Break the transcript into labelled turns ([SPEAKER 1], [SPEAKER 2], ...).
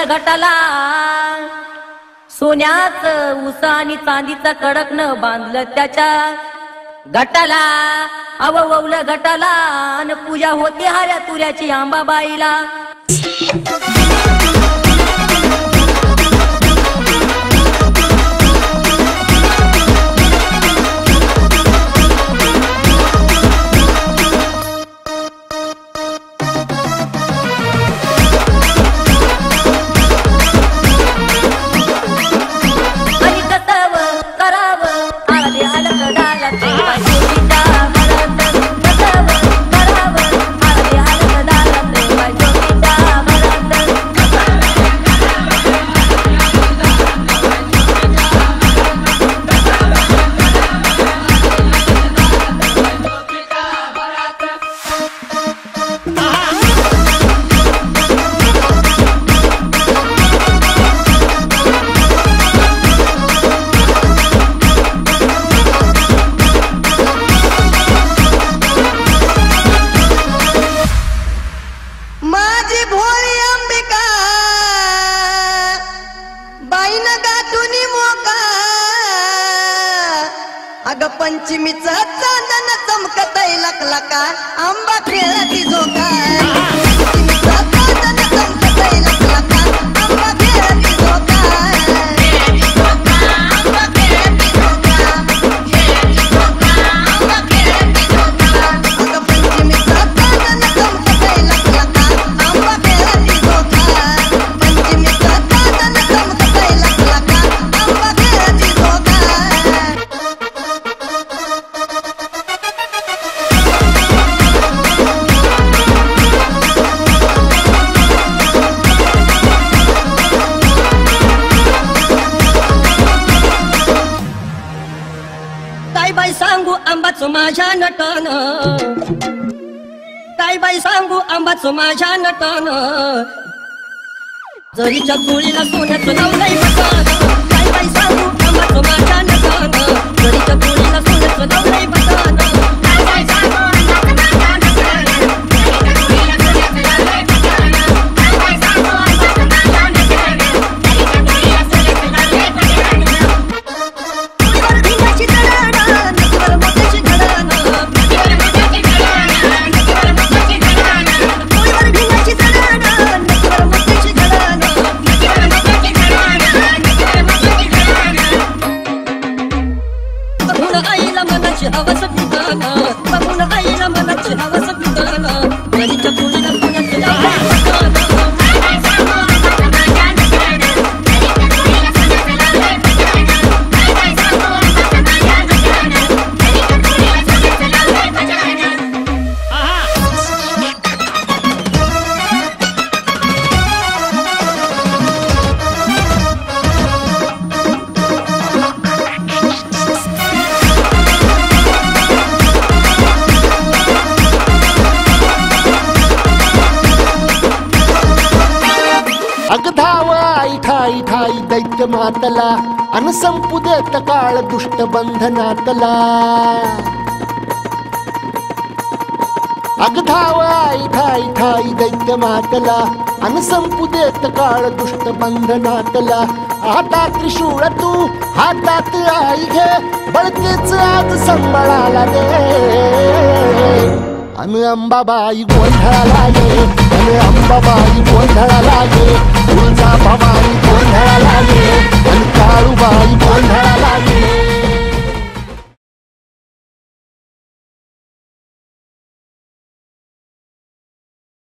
[SPEAKER 1] घटाला सोन्याचं उस आणि चांदीचं कडकनं बांधलं त्याच्या घटाला अववलं घटाला आणि पूजा होती हऱ्या तुऱ्याची अंबाबाईला
[SPEAKER 2] पंचमीचा चांदन चमकतय लखलका आंबा खेळती झोका पंचमीचा चांदन चमकतय लखलका आंबा खेळती झोका आंबा खेळती झोका आंबा खेळती झोका अगं पंचमीचा चांदन चमकतय लखलका आंबा खेळती झोका पंचमीचा चांदन चमकतय लखलका आंबा खेळती झोका
[SPEAKER 1] बाई सांगू आंबाच माझ्या नटन काय बाई सांगू आंबाच माझ्या नटन जरीच्या चोळीला सोन्याचं लावलंय बटन काय बाई सांगू आंबाच माझ्या नटन जरीच्या चोळीला सोन्याचं लावलंय बटन काय बाई सांगू हवस पिताना बघून आईला मनाची हवस पिताना जरीच्या चोळीला सोन्याचं लावलंय बटन
[SPEAKER 3] अगधाव आई ठाई ठाई दैत्य मातला अन संपू देत काळ दुष्ट बंधनातला अगधाव आई ठाई ठाई दैत्य मातला अन संपू देत काळ दुष्ट बंधनातला हातात त्रिशूळ तू हातात आई घे बळकेच आज संबळाला दे अन अंबाबाई गोंधळाला ये अन अंबाबाई गोंधळाला ये तुळजा भवानी गोंधळाला ये